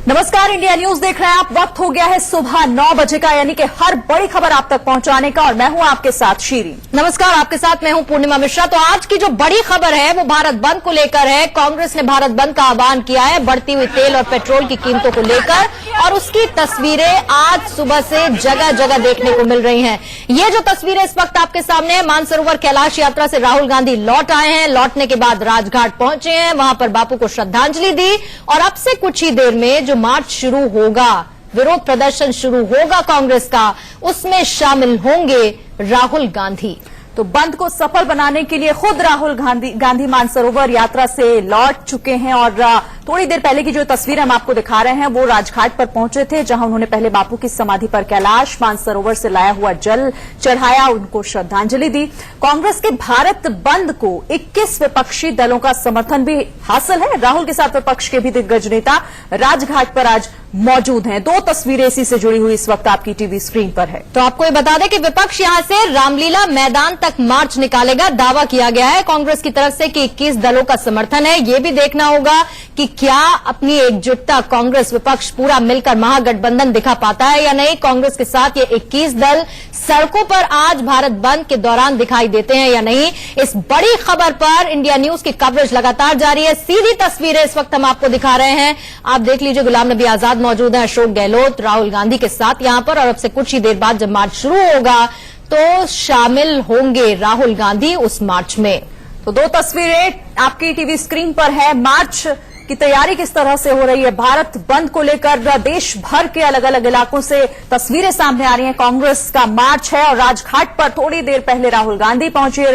नमस्कार, India news देख रहे हैं आप। वक्त हो गया है सुबह 9 बजे का, यानी कि हर बड़ी खबर आप तक पहुंचाने का, और मैं हूं आपके साथ शीरी। नमस्कार, आपके साथ मैं हूं पूर्णिमा मिश्रा। तो आज की जो बड़ी खबर है वो भारत बंद को लेकर है। कांग्रेस ने भारत बंद का आह्वान किया है बढ़ती हुई तेल और पेट्रोल की कीमतों को लेकर, और उसकी तस्वीरें आज सुबह से जगह जगह देखने को मिल रही हैं। ये जो तस्वीरें इस वक्त आपके सामने है, मानसरोवर कैलाश यात्रा से राहुल गांधी लौट आए हैं। लौटने के बाद राजघाट पहुंचे हैं, वहां पर बापू को श्रद्धांजलि दी, और अब से कुछ ही देर में जो मार्च शुरू होगा, विरोध प्रदर्शन शुरू होगा कांग्रेस का, उसमें शामिल होंगे राहुल गांधी। तो बंद को सफल बनाने के लिए खुद राहुल गांधी मानसरोवर यात्रा से लौट चुके हैं, और थोड़ी देर पहले की जो तस्वीर हम आपको दिखा रहे हैं वो राजघाट पर पहुंचे थे, जहां उन्होंने पहले बापू की समाधि पर कैलाश मानसरोवर से लाया हुआ जल चढ़ाया, उनको श्रद्धांजलि दी। कांग्रेस के भारत बंद को 21 विपक्षी दलों का समर्थन भी हासिल है। राहुल के साथ विपक्ष के भी दिग्गज नेता राजघाट पर आज मौजूद हैं। दो तस्वीरें इसी से जुड़ी हुई इस वक्त आपकी टीवी स्क्रीन पर है। तो आपको ये बता दें कि विपक्ष यहां से रामलीला मैदान तक मार्च निकालेगा। दावा किया गया है कांग्रेस की तरफ से कि 21 दलों का समर्थन है। ये भी देखना होगा कि क्या अपनी एकजुटता कांग्रेस विपक्ष पूरा मिलकर महागठबंधन दिखा पाता है या नहीं। कांग्रेस के साथ ये 21 दल सड़कों पर आज भारत बंद के दौरान दिखाई देते हैं या नहीं। इस बड़ी खबर पर इंडिया न्यूज की कवरेज लगातार जारी है। सीधी तस्वीरें इस वक्त हम आपको दिखा रहे हैं, आप देख लीजिए। गुलाम नबी आजाद मौजूद हैं, अशोक गहलोत राहुल गांधी के साथ यहां पर, और अब से कुछ ही देर बाद जब मार्च शुरू होगा तो शामिल होंगे राहुल गांधी उस मार्च में। तो दो तस्वीरें आपकी टीवी स्क्रीन पर है। मार्च की तैयारी किस तरह से हो रही है, भारत बंद को लेकर देश भर के अलग अलग इलाकों से तस्वीरें सामने आ रही हैं। कांग्रेस का मार्च है, और राजघाट पर थोड़ी देर पहले राहुल गांधी पहुंचे।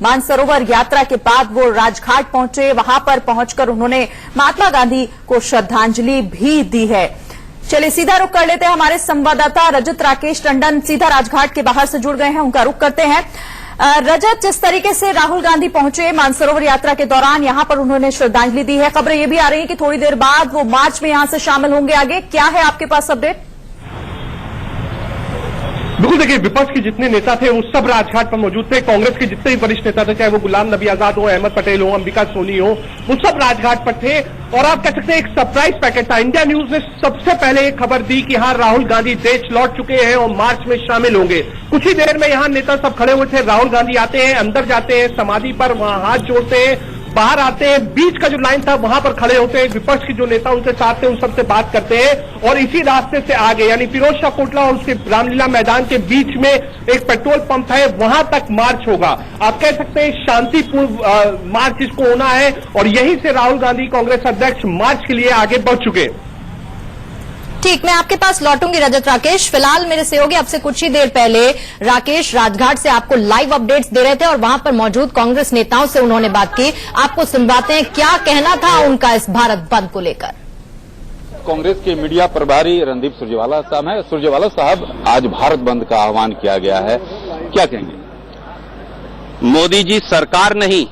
मानसरोवर यात्रा के बाद वो राजघाट पहुंचे, वहां पर पहुंचकर उन्होंने महात्मा गांधी को श्रद्धांजलि भी दी है। चलिए सीधा रुख कर लेते हैं, हमारे संवाददाता रजत राकेश टंडन सीधा राजघाट के बाहर से जुड़ गए हैं, उनका रुख करते हैं। रजत, जिस तरीके से राहुल गांधी पहुंचे मानसरोवर यात्रा के दौरान, यहां पर उन्होंने श्रद्धांजलि दी है। खबरें ये भी आ रही है कि थोड़ी देर बाद वो मार्च में यहां से शामिल होंगे। आगे क्या है आपके पास अपडेट? बिल्कुल, देखिए, विपक्ष के जितने नेता थे वो सब राजघाट पर मौजूद थे। कांग्रेस के जितने भी वरिष्ठ नेता थे, चाहे वो गुलाम नबी आजाद हो, अहमद पटेल हो, अंबिका सोनी हो, वो सब राजघाट पर थे। और आप कह सकते हैं एक सरप्राइज पैकेट था। इंडिया न्यूज ने सबसे पहले ये खबर दी कि हाँ, राहुल गांधी देश लौट चुके हैं और मार्च में शामिल होंगे। कुछ ही देर में यहाँ नेता सब खड़े हुए थे। राहुल गांधी आते हैं, अंदर जाते हैं, समाधि पर वहां हाथ जोड़ते हैं, बाहर आते हैं, बीच का जो लाइन था वहां पर खड़े होते हैं। विपक्ष के जो नेता उनके साथ थे उन सबसे बात करते हैं, और इसी रास्ते से आगे यानी फिरोज शाह कोटला और उसके रामलीला मैदान के बीच में एक पेट्रोल पंप है, वहां तक मार्च होगा। आप कह सकते हैं शांतिपूर्ण मार्च इसको होना है, और यहीं से राहुल गांधी कांग्रेस अध्यक्ष मार्च के लिए आगे बढ़ चुके। ठीक, मैं आपके पास लौटूंगी रजत राकेश। फिलहाल मेरे सहयोगी अब से कुछ ही देर पहले राकेश राजघाट से आपको लाइव अपडेट्स दे रहे थे, और वहां पर मौजूद कांग्रेस नेताओं से उन्होंने बात की। आपको सुनवाते हैं क्या कहना था उनका इस भारत बंद को लेकर। कांग्रेस के मीडिया प्रभारी रणदीप सुरजेवाला साहब हैं। सुरजेवाला साहब, आज भारत बंद का आह्वान किया गया है, क्या कहेंगे? मोदी जी सरकार नहीं,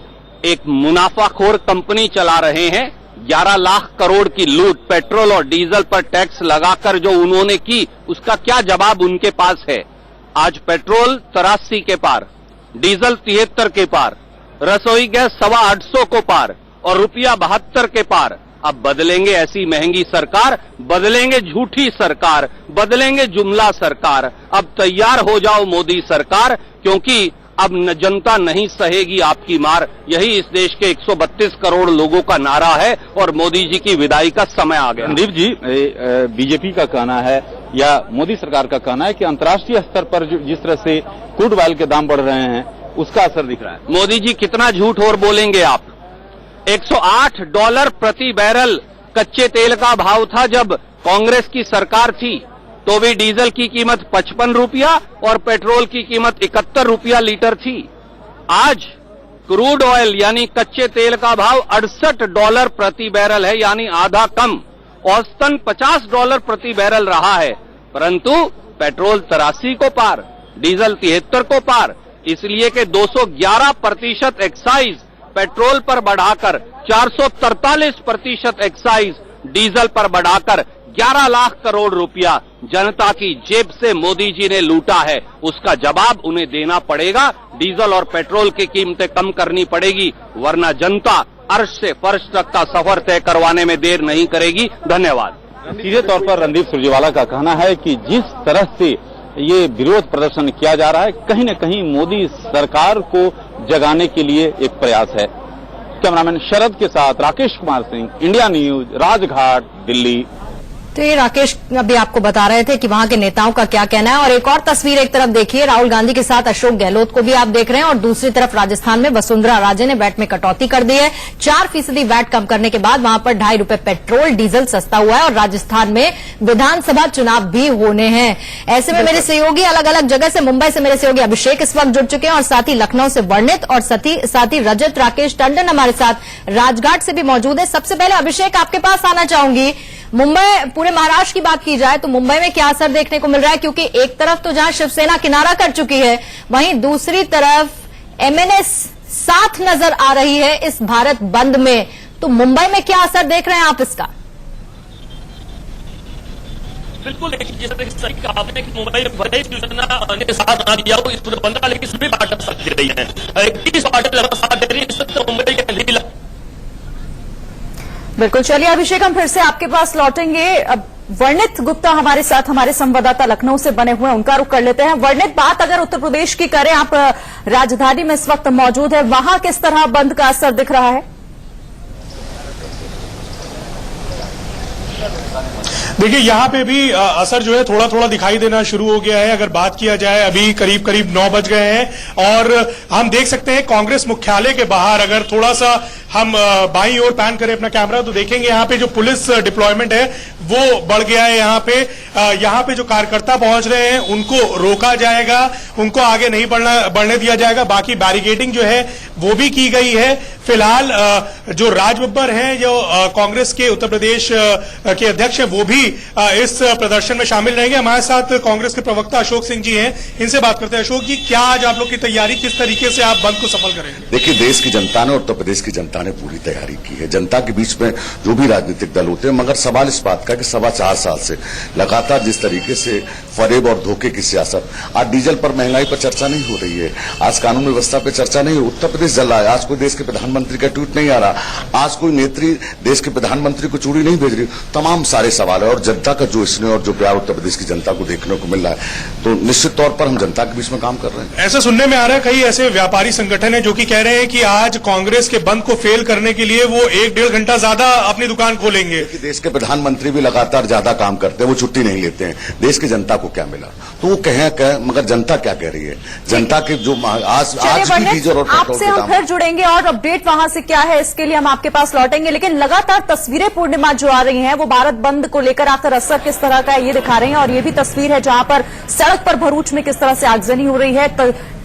एक मुनाफाखोर कंपनी चला रहे हैं। 11 लाख करोड़ की लूट पेट्रोल और डीजल पर टैक्स लगाकर जो उन्होंने की, उसका क्या जवाब उनके पास है? आज पेट्रोल 83 के पार, डीजल 73 के पार, रसोई गैस 825 को पार, और रुपया 72 के पार। अब बदलेंगे ऐसी महंगी सरकार, बदलेंगे झूठी सरकार, बदलेंगे जुमला सरकार। अब तैयार हो जाओ मोदी सरकार, क्योंकि अब जनता नहीं सहेगी आपकी मार। यही इस देश के 132 करोड़ लोगों का नारा है, और मोदी जी की विदाई का समय आ गया। रणदीप जी, बीजेपी का कहना है या मोदी सरकार का कहना है कि अंतर्राष्ट्रीय स्तर पर जिस तरह से क्रूड ऑयल के दाम बढ़ रहे हैं उसका असर दिख रहा है। मोदी जी कितना झूठ और बोलेंगे आप। $108 प्रति बैरल कच्चे तेल का भाव था जब कांग्रेस की सरकार थी, तो भी डीजल की कीमत 55 रुपया और पेट्रोल की कीमत 71 रुपया लीटर थी। आज क्रूड ऑयल यानी कच्चे तेल का भाव $68 प्रति बैरल है, यानी आधा कम। औसतन $50 प्रति बैरल रहा है, परंतु पेट्रोल 83 को पार, डीजल 73 को पार, इसलिए कि 211% एक्साइज पेट्रोल पर बढ़ाकर 443% एक्साइज डीजल पर बढ़ाकर 11 लाख करोड़ रुपया जनता की जेब से मोदी जी ने लूटा है। उसका जवाब उन्हें देना पड़ेगा। डीजल और पेट्रोल की कीमतें कम करनी पड़ेगी, वरना जनता अर्श से फर्श तक का सफर तय करवाने में देर नहीं करेगी। धन्यवाद। सीधे तौर पर रणदीप सुरजेवाला का कहना है कि जिस तरह से ये विरोध प्रदर्शन किया जा रहा है, कहीं न कहीं मोदी सरकार को जगाने के लिए एक प्रयास है। कैमरामैन शरद के साथ राकेश कुमार सिंह, इंडिया न्यूज, राजघाट, दिल्ली। तो ये राकेश अभी आपको बता रहे थे कि वहां के नेताओं का क्या कहना है। और एक और तस्वीर एक तरफ देखिए, राहुल गांधी के साथ अशोक गहलोत को भी आप देख रहे हैं, और दूसरी तरफ राजस्थान में वसुंधरा राजे ने वैट में कटौती कर दी है। 4% वैट कम करने के बाद वहां पर ₹2.5 पेट्रोल डीजल सस्ता हुआ है, और राजस्थान में विधानसभा चुनाव भी होने हैं। ऐसे में मेरे सहयोगी अलग अलग जगह से, मुंबई से मेरे सहयोगी अभिषेक इस वक्त जुड़ चुके हैं, और साथ ही लखनऊ से वर्णित, और साथ ही रजत राकेश टंडन हमारे साथ राजघाट से भी मौजूद है। सबसे पहले अभिषेक आपके पास आना चाहूंगी, मुंबई, पूरे महाराष्ट्र की बात की जाए तो मुंबई में क्या असर देखने को मिल रहा है? क्योंकि एक तरफ तो जहां शिवसेना किनारा कर चुकी है, वहीं दूसरी तरफ एमएनएस साथ नजर आ रही है इस भारत बंद में। तो मुंबई में क्या असर देख रहे हैं आप इसका? बिल्कुल, देखिए जिस तरह की कहा आपने कि मुंबई में भले ही शिवसेना ने साथ ना दिया हो इस पूरे बंद का, लेकिन सभी पार्टी साथ दे रही है। 21 पार्टी लगभग साथ दे रही है, इस वक्त मुंबई के लीला। बिल्कुल, चलिए अभिषेक हम फिर से आपके पास लौटेंगे। अब वर्णित गुप्ता हमारे साथ, हमारे संवाददाता लखनऊ से बने हुए, उनका रुख कर लेते हैं। वर्णित, बात अगर उत्तर प्रदेश की करें, आप राजधानी में इस वक्त मौजूद है, वहां किस तरह बंद का असर दिख रहा है? देखिए, यहाँ पे भी असर जो है थोड़ा थोड़ा दिखाई देना शुरू हो गया है। अगर बात किया जाए, अभी करीब करीब 9 बज गए हैं, और हम देख सकते हैं कांग्रेस मुख्यालय के बाहर, अगर थोड़ा सा हम बाईं ओर पैन करें अपना कैमरा, तो देखेंगे यहाँ पे जो पुलिस डिप्लॉयमेंट है वो बढ़ गया है। यहाँ पे जो कार्यकर्ता पहुंच रहे हैं उनको रोका जाएगा, उनको आगे नहीं बढ़ने दिया जाएगा। बाकी बैरिकेडिंग जो है वो भी की गई है। फिलहाल जो राज बब्बर हैं, जो कांग्रेस के उत्तर प्रदेश के अध्यक्ष हैं, वो भी इस प्रदर्शन में शामिल रहेंगे। हमारे साथ कांग्रेस के प्रवक्ता अशोक सिंह जी हैं, इनसे बात करते हैं। अशोक जी, क्या आज आप लोग की तैयारी, किस तरीके से आप बंद को सफल करेंगे? देखिए, देश की जनता ने, उत्तर प्रदेश की जनता ने पूरी तैयारी की है। जनता के बीच में जो भी राजनीतिक दल होते हैं, मगर सवाल इस बात का कि 4.25 साल से लगातार जिस तरीके से फरेब और धोखे की सियासत, आज डीजल पर, महंगाई पर चर्चा नहीं हो रही है, आज कानून व्यवस्था पर चर्चा नहीं हो, उत्तर प्रदेश जल रहा है। आज कोई देश के प्रधानमंत्री का ट्वीट नहीं आ रहा, आज कोई नेत्री देश के प्रधानमंत्री को चूड़ी नहीं भेज रही। तमाम सारे सवाल है, और जनता का जो स्नेह और जो प्यार उत्तर प्रदेश की जनता को देखने को मिल रहा है, तो निश्चित तौर पर हम जनता के बीच में काम कर रहे हैं। ऐसा सुनने में आ रहा है, कई ऐसे व्यापारी संगठन है जो कि कह रहे हैं कि आज कांग्रेस के बंद को फेल करने के लिए वो 1-1.5 घंटा ज्यादा अपनी दुकान खोलेंगे। देश के प्रधानमंत्री भी लगातार ज्यादा काम करते हैं, वो छुट्टी नहीं लेते हैं। देश की जनता को क्या मिला, तो वो कहे मगर जनता क्या कह रही है? जनता के जो आज की डीजल और आपसे हम फिर जुड़ेंगे, और अपडेट वहां से क्या है इसके लिए हम आपके पास लौटेंगे। लेकिन लगातार तस्वीरें पूर्णिमा जो आ रही हैं, वो भारत बंद को लेकर आकर असर किस तरह का है ये दिखा रही हैं। और ये भी तस्वीर है जहां पर सड़क पर भरूच में किस तरह से आगजनी हो रही है,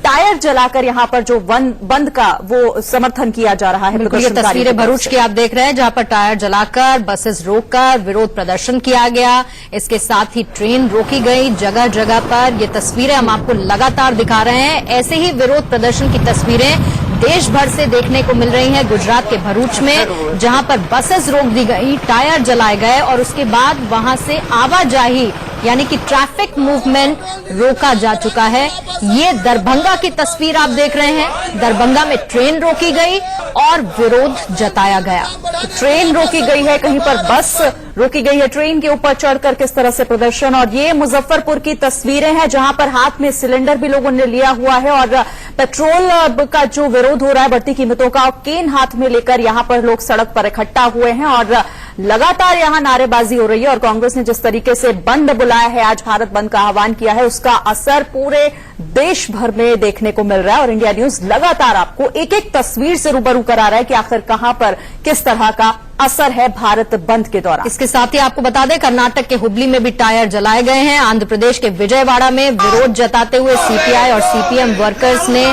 टायर जलाकर यहां पर जो बंद का वो समर्थन किया जा रहा है। बिल्कुल, ये तस्वीरें भरूच की आप देख रहे हैं, जहां पर टायर जलाकर, बसेस रोककर विरोध प्रदर्शन किया गया। इसके साथ ही ट्रेन रोकी गई जगह जगह पर। ये तस्वीरें हम आपको लगातार दिखा रहे हैं। ऐसे ही विरोध प्रदर्शन की तस्वीरें देश भर से देखने को मिल रही हैं। गुजरात के भरूच में जहां पर बसेस रोक दी गई, टायर जलाए गए, और उसके बाद वहां से आवाजाही यानी कि ट्रैफिक मूवमेंट रोका जा चुका है। ये दरभंगा की तस्वीर आप देख रहे हैं, दरभंगा में ट्रेन रोकी गई और विरोध जताया गया। तो ट्रेन रोकी गई है, कहीं पर बस रोकी गई है, ट्रेन के ऊपर चढ़कर किस तरह से प्रदर्शन। और ये मुजफ्फरपुर की तस्वीरें हैं जहां पर हाथ में सिलेंडर भी लोगों ने लिया हुआ है, और पेट्रोल का जो विरोध हो रहा है बढ़ती कीमतों का, केन हाथ में लेकर यहां पर लोग सड़क पर इकट्ठा हुए हैं, और लगातार यहां नारेबाजी हो रही है। और कांग्रेस ने जिस तरीके से बंद बुलाया है, आज भारत बंद का आह्वान किया है, उसका असर पूरे देश भर में देखने को मिल रहा है। और इंडिया न्यूज लगातार आपको एक एक तस्वीर से रूबरू करा रहा है कि आखिर कहां पर किस तरह का असर है भारत बंद के दौरान। इसके साथ ही आपको बता दें, कर्नाटक के हुबली में भी टायर जलाए गए हैं। आंध्र प्रदेश के विजयवाड़ा में विरोध जताते हुए सीपीआई और सीपीएम वर्कर्स ने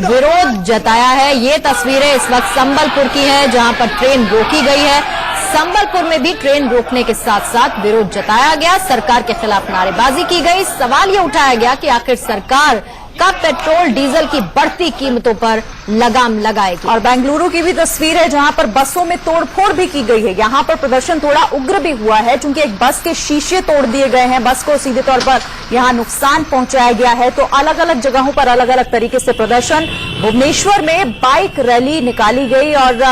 विरोध जताया है। ये तस्वीरें इस वक्त संबलपुर की है, जहां पर ट्रेन रोकी गई है। संबलपुर में भी ट्रेन रोकने के साथ साथ विरोध जताया गया, सरकार के खिलाफ नारेबाजी की गई। सवाल ये उठाया गया कि आखिर सरकार का पेट्रोल डीजल की बढ़ती कीमतों पर लगाम लगाएगी। और बेंगलुरु की भी तस्वीर है जहां पर बसों में तोड़फोड़ भी की गई है। यहां पर प्रदर्शन थोड़ा उग्र भी हुआ है, क्योंकि एक बस के शीशे तोड़ दिए गए हैं, बस को सीधे तौर पर यहां नुकसान पहुंचाया गया है। तो अलग अलग जगहों पर अलग अलग तरीके से प्रदर्शन। भुवनेश्वर में बाइक रैली निकाली गई, और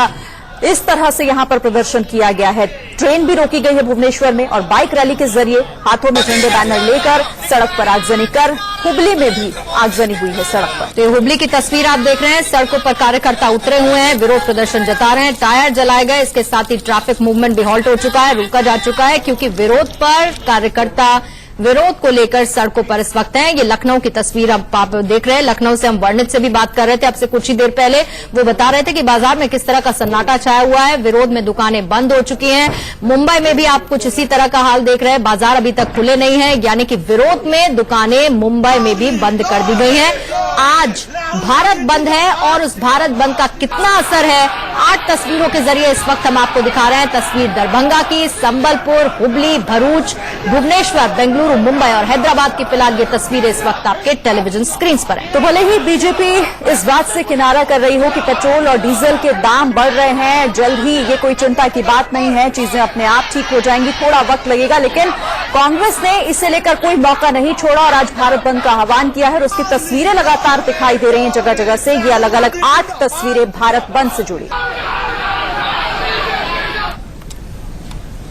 इस तरह से यहां पर प्रदर्शन किया गया है। ट्रेन भी रोकी गई है भुवनेश्वर में और बाइक रैली के जरिए हाथों में झंडे बैनर लेकर सड़क पर आगजनी कर हुबली में भी आगजनी हुई है सड़क पर। तो हुबली की तस्वीर आप देख रहे हैं, सड़कों पर कार्यकर्ता उतरे हुए हैं, विरोध प्रदर्शन जता रहे हैं, टायर जलाए गए, इसके साथ ही ट्रैफिक मूवमेंट भी हॉल्ट हो चुका है, रोका जा चुका है, क्योंकि विरोध पर कार्यकर्ता विरोध को लेकर सड़कों पर इस वक्त हैं। ये लखनऊ की तस्वीर अब आप देख रहे हैं। लखनऊ से हम वर्णित से भी बात कर रहे थे आपसे कुछ ही देर पहले। वो बता रहे थे कि बाजार में किस तरह का सन्नाटा छाया हुआ है, विरोध में दुकानें बंद हो चुकी हैं। मुंबई में भी आप कुछ इसी तरह का हाल देख रहे हैं, बाजार अभी तक खुले नहीं है, यानी कि विरोध में दुकानें मुंबई में भी बंद कर दी गई हैं। आज भारत बंद है और उस भारत बंद का कितना असर है 8 तस्वीरों के जरिए इस वक्त हम आपको दिखा रहे हैं। तस्वीर दरभंगा की, संबलपुर, हुबली, भरूच, भुवनेश्वर, बेंगलुरु, मुंबई और हैदराबाद की फिलहाल ये तस्वीरें इस वक्त आपके टेलीविजन स्क्रीन पर है। तो भले ही बीजेपी इस बात से किनारा कर रही हो कि पेट्रोल और डीजल के दाम बढ़ रहे हैं, जल्द ही ये कोई चिंता की बात नहीं है, चीजें अपने आप ठीक हो जाएंगी, थोड़ा वक्त लगेगा, लेकिन कांग्रेस ने इसे लेकर कोई मौका नहीं छोड़ा और आज भारत बंद का आह्वान किया है और उसकी तस्वीरें लगातार दिखाई दे रही हैं जगह जगह से। ये अलग अलग 8 तस्वीरें भारत बंद से जुड़ी।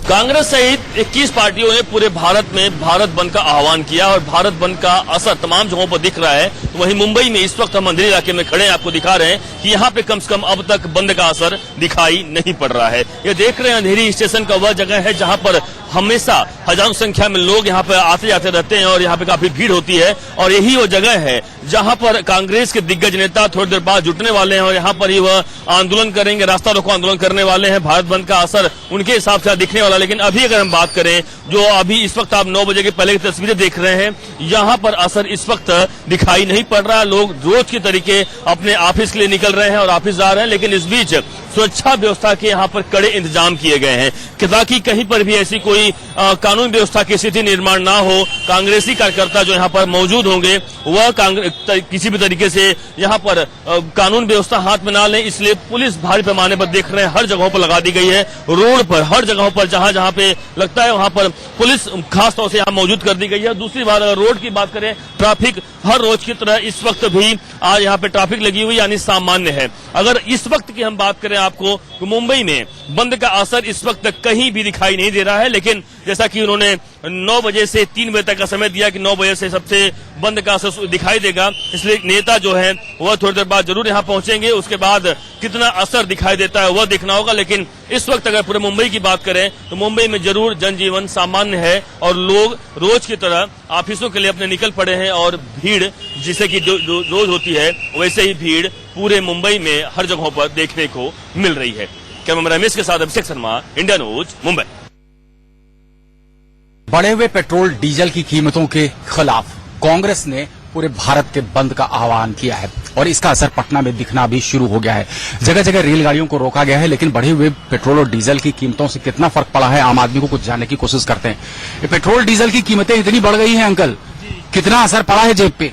कांग्रेस सहित 21 पार्टियों ने पूरे भारत में भारत बंद का आह्वान किया और भारत बंद का असर तमाम जगहों पर दिख रहा है। तो वहीं मुंबई में इस वक्त हम अंधेरे इलाके में खड़े हैं, आपको दिखा रहे हैं कि यहाँ पे कम से कम अब तक बंद का असर दिखाई नहीं पड़ रहा है। ये देख रहे हैं अंधेरी स्टेशन का वह जगह है जहाँ पर हमेशा हजारों संख्या में लोग यहाँ पर आते जाते रहते हैं और यहाँ पे काफी भीड़ होती है और यही वो जगह है जहाँ पर कांग्रेस के दिग्गज नेता थोड़ी देर बाद जुटने वाले हैं और यहाँ पर ही वह आंदोलन करेंगे, रास्ता रोको आंदोलन करने वाले हैं। भारत बंद का असर उनके हिसाब से दिखने वाला। लेकिन अभी अगर हम बात करें, जो अभी इस वक्त आप 9 बजे के पहले की तस्वीरें देख रहे हैं, यहाँ पर असर इस वक्त दिखाई नहीं पड़ रहा। लोग रोज के तरीके अपने ऑफिस के लिए निकल रहे हैं और ऑफिस जा रहे हैं, लेकिन इस बीच सुरक्षा व्यवस्था के यहाँ पर कड़े इंतजाम किए गए हैं ताकि कहीं पर भी ऐसी कोई कानून व्यवस्था की स्थिति निर्माण ना हो। कांग्रेसी कार्यकर्ता जो यहाँ पर मौजूद होंगे वह किसी भी तरीके से यहाँ पर कानून व्यवस्था हाथ में ना लें, इसलिए पुलिस भारी पैमाने पर देख रहे हैं हर जगहों पर लगा दी गई है। रोड पर हर जगहों पर जहां जहां पे लगता है वहां पर पुलिस खास तौर से यहाँ मौजूद कर दी गई है। दूसरी बात, अगर रोड की बात करें, ट्रैफिक हर रोज की तरह इस वक्त भी आज यहाँ पे ट्रैफिक लगी हुई यानी सामान्य है। अगर इस वक्त की हम बात करें आपको, तो मुंबई में बंद का असर इस वक्त कहीं भी दिखाई नहीं दे रहा है, लेकिन जैसा कि उन्होंने 9 बजे से 3 बजे तक का समय दिया कि 9 बजे से सबसे बंद का असर दिखाई देगा, इसलिए नेता जो है वह थोड़ी देर बाद जरूर यहाँ पहुंचेंगे। उसके बाद कितना असर दिखाई देता है वह देखना होगा। लेकिन इस वक्त अगर पूरे मुंबई की बात करें तो मुंबई में जरूर जनजीवन सामान्य है और लोग रोज की तरह ऑफिसों के लिए अपने निकल पड़े हैं और भीड़ जिसे कि रोज होती है वैसे ही भीड़ पूरे मुंबई में हर जगहों पर देखने को मिल रही है। कैमरा रमेश के साथ अभिषेक शर्मा, इंडिया न्यूज, मुंबई। बढ़े हुए पेट्रोल डीजल की कीमतों के खिलाफ कांग्रेस ने पूरे भारत के बंद का आह्वान किया है और इसका असर पटना में दिखना भी शुरू हो गया है। जगह जगह रेलगाड़ियों को रोका गया है, लेकिन बढ़े हुए पेट्रोल और डीजल की कीमतों से कितना फर्क पड़ा है आम आदमी को कुछ जानने की कोशिश करते हैं। ये पेट्रोल डीजल की कीमतें इतनी बढ़ गई हैं अंकल, कितना असर पड़ा है जेब पे?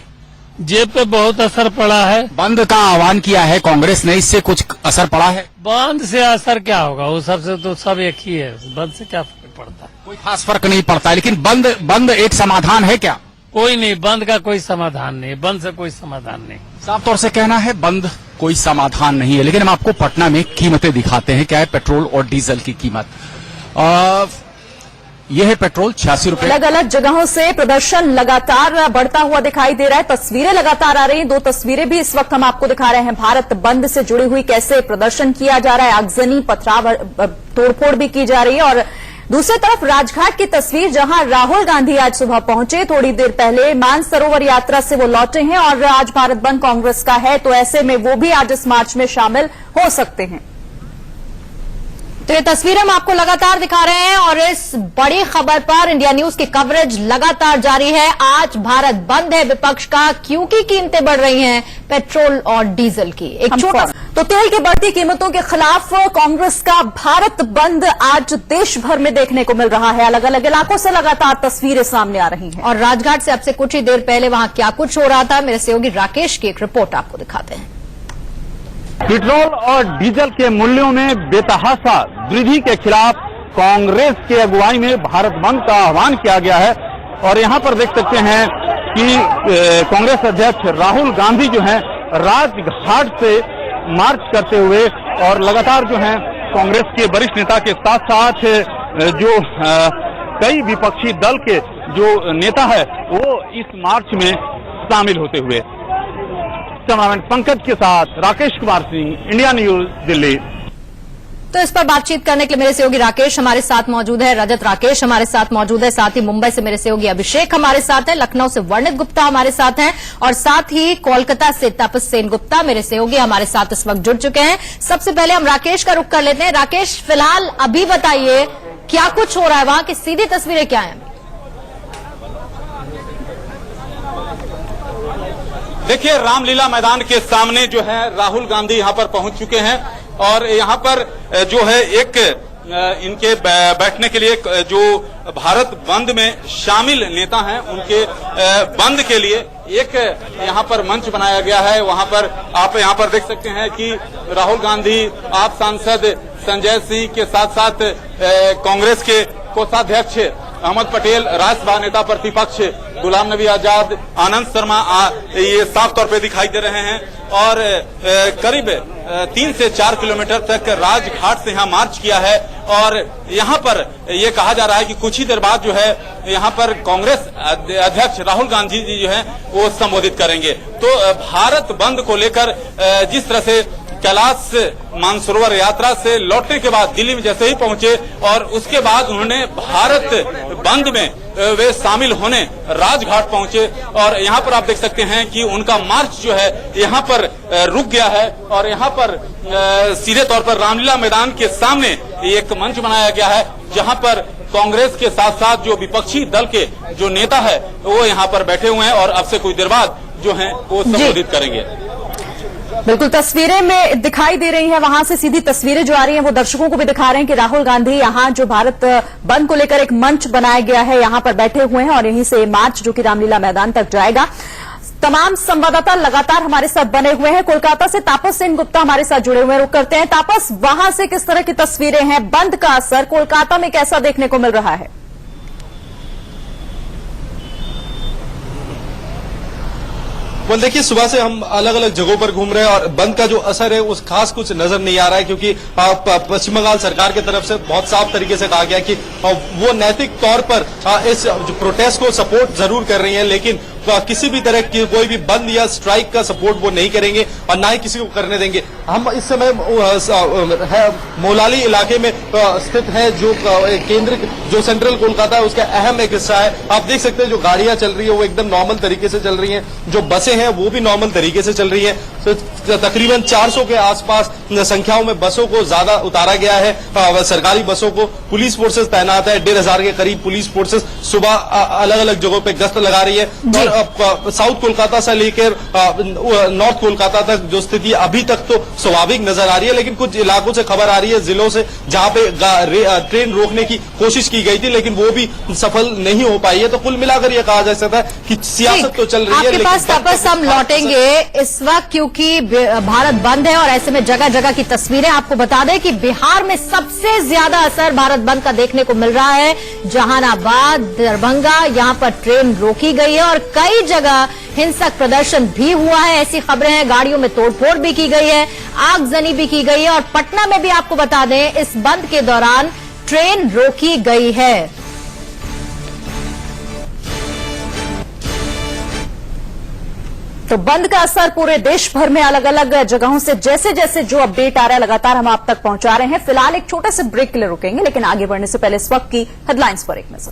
जेब पे बहुत असर पड़ा है। बंद का आह्वान किया है कांग्रेस ने, इससे कुछ असर पड़ा है? बंद से असर क्या होगा, वो सबसे तो सब एक ही है, बंद से क्या फर्क पड़ता है? कोई खास फर्क नहीं पड़ता, लेकिन बंद एक समाधान है क्या? कोई नहीं, बंद का कोई समाधान नहीं, बंद से कोई समाधान नहीं। साफ तौर से कहना है बंद कोई समाधान नहीं है। लेकिन हम आपको पटना में कीमतें दिखाते हैं, क्या है पेट्रोल और डीजल की कीमत। यह है पेट्रोल 86 रुपए। अलग अलग जगहों से प्रदर्शन लगातार बढ़ता हुआ दिखाई दे रहा है, तस्वीरें लगातार आ रही हैं। 2 तस्वीरें भी इस वक्त हम आपको दिखा रहे हैं भारत बंद से जुड़ी हुई, कैसे प्रदर्शन किया जा रहा है, आगजनी पथराव तोड़फोड़ भी की जा रही है। और दूसरी तरफ राजघाट की तस्वीर, जहां राहुल गांधी आज सुबह पहुंचे, थोड़ी देर पहले मानसरोवर यात्रा से वो लौटे हैं और आज भारत बंद कांग्रेस का है, तो ऐसे में वो भी आज इस मार्च में शामिल हो सकते हैं। तो ये तस्वीर हम आपको लगातार दिखा रहे हैं और इस बड़ी खबर पर इंडिया न्यूज की कवरेज लगातार जारी है। आज भारत बंद है विपक्ष का, क्योंकि कीमतें बढ़ रही हैं पेट्रोल और डीजल की। एक छोटा तो तेल की बढ़ती कीमतों के खिलाफ कांग्रेस का भारत बंद आज देश भर में देखने को मिल रहा है। अलग अलग इलाकों से लगातार तस्वीरें सामने आ रही हैं और राजघाट से अब से कुछ ही देर पहले वहां क्या कुछ हो रहा था, मेरे सहयोगी राकेश की एक रिपोर्ट आपको दिखाते हैं। पेट्रोल और डीजल के मूल्यों में बेतहाशा वृद्धि के खिलाफ कांग्रेस के अगुवाई में भारत बंद का आह्वान किया गया है और यहां पर देख सकते हैं कि कांग्रेस अध्यक्ष राहुल गांधी जो हैं राजघाट से मार्च करते हुए और लगातार जो हैं कांग्रेस के वरिष्ठ नेता के साथ साथ जो कई विपक्षी दल के जो नेता है वो इस मार्च में शामिल होते हुए। कैमरामैन पंकज के साथ राकेश कुमार सिंह, इंडिया न्यूज, दिल्ली। तो इस पर बातचीत करने के लिए मेरे सहयोगी राकेश हमारे साथ मौजूद है, रजत राकेश हमारे साथ मौजूद है, साथ ही मुंबई से मेरे सहयोगी अभिषेक हमारे साथ है, लखनऊ से वर्णित गुप्ता हमारे साथ हैं और साथ ही कोलकाता से तापस सेन गुप्ता मेरे सहयोगी हमारे साथ इस वक्त जुड़ चुके हैं। सबसे पहले हम राकेश का रुख कर लेते हैं। राकेश, फिलहाल अभी बताइए क्या कुछ हो रहा है, वहां की सीधी तस्वीरें क्या हैं? देखिए, रामलीला मैदान के सामने जो है राहुल गांधी यहां पर पहुंच चुके हैं और यहां पर जो है एक इनके बैठने के लिए जो भारत बंद में शामिल नेता हैं उनके बंद के लिए एक यहां पर मंच बनाया गया है। वहां पर आप यहां पर देख सकते हैं कि राहुल गांधी, आप सांसद संजय सिंह के साथ साथ कांग्रेस के कोषाध्यक्ष अहमद पटेल, राज्यसभा नेता प्रतिपक्ष गुलाम नबी आजाद, आनंद शर्मा ये साफ तौर पे दिखाई दे रहे हैं और करीब 3 से 4 किलोमीटर तक राजघाट से यहाँ मार्च किया है और यहाँ पर ये कहा जा रहा है कि कुछ ही देर बाद जो है यहाँ पर कांग्रेस अध्यक्ष राहुल गांधी जी जो है वो संबोधित करेंगे। तो भारत बंद को लेकर जिस तरह से कैलाश मानसरोवर यात्रा से लौटने के बाद दिल्ली में जैसे ही पहुंचे और उसके बाद उन्होंने भारत बंद में वे शामिल होने राजघाट पहुंचे और यहाँ पर आप देख सकते हैं कि उनका मार्च जो है यहाँ पर रुक गया है और यहाँ पर सीधे तौर पर रामलीला मैदान के सामने एक मंच बनाया गया है जहाँ पर कांग्रेस के साथ साथ जो विपक्षी दल के जो नेता है वो यहाँ पर बैठे हुए हैं और अब से कुछ देर बाद जो है वो संबोधित करेंगे। बिल्कुल, तस्वीरें में दिखाई दे रही हैं, वहां से सीधी तस्वीरें जो आ रही हैं वो दर्शकों को भी दिखा रहे हैं कि राहुल गांधी यहां जो भारत बंद को लेकर एक मंच बनाया गया है यहां पर बैठे हुए हैं और यहीं से मार्च जो कि रामलीला मैदान तक जाएगा। तमाम संवाददाता लगातार हमारे साथ बने हुए हैं। कोलकाता से तापस सेन गुप्ता हमारे साथ जुड़े हुए हैं, रुक करते हैं। तापस, वहां से किस तरह की तस्वीरें हैं, बंद का असर कोलकाता में कैसा देखने को मिल रहा है? देखिए, सुबह से हम अलग अलग जगहों पर घूम रहे हैं और बंद का जो असर है उस खास कुछ नजर नहीं आ रहा है क्योंकि पश्चिम बंगाल सरकार की तरफ से बहुत साफ तरीके से कहा गया कि वो नैतिक तौर पर इस प्रोटेस्ट को सपोर्ट जरूर कर रही है लेकिन किसी भी तरह की कोई भी बंद या स्ट्राइक का सपोर्ट वो नहीं करेंगे और ना ही किसी को करने देंगे। हम इस समय मोलाली इलाके में स्थित है जो केंद्र जो सेंट्रल कोलकाता है उसका अहम एक हिस्सा है। आप देख सकते हैं जो गाड़ियां चल रही है वो एकदम नॉर्मल तरीके से चल रही हैं, जो बसें हैं वो भी नॉर्मल तरीके से चल रही हैं। तो तकरीबन 400 के आसपास संख्याओं में बसों को ज्यादा उतारा गया है। सरकारी बसों को पुलिस फोर्सेस तैनात है, 1,500 के करीब पुलिस फोर्सेस सुबह अलग अलग जगहों पे गश्त लगा रही है और साउथ कोलकाता से लेकर नॉर्थ कोलकाता तक जो स्थिति अभी तक तो स्वाभाविक नजर आ रही है लेकिन कुछ इलाकों से खबर आ रही है जिलों से जहां पे ट्रेन रोकने की कोशिश की गई थी लेकिन वो भी सफल नहीं हो पाई है। तो कुल मिलाकर यह कहा जा सकता है कि सियासत तो चल रही है। आपके पास तापस हम लौटेंगे इस वक्त क्योंकि भारत बंद है और ऐसे में जगह जगह की तस्वीरें। आपको बता दें कि बिहार में सबसे ज्यादा असर भारत बंद का देखने को मिल रहा है। जहानाबाद, दरभंगा, यहां पर ट्रेन रोकी गई है और कई जगह हिंसक प्रदर्शन भी हुआ है। ऐसी खबरें हैं, गाड़ियों में तोड़फोड़ भी की गई है, आगजनी भी की गई है और पटना में भी आपको बता दें इस बंद के दौरान ट्रेन रोकी गई है। तो बंद का असर पूरे देश भर में अलग अलग जगहों से जैसे जैसे जो अपडेट आ रहा है लगातार हम आप तक पहुंचा रहे हैं। फिलहाल एक छोटे से ब्रेक के लिए रुकेंगे लेकिन आगे बढ़ने से पहले इस वक्त की हेडलाइंस पर एक नजर।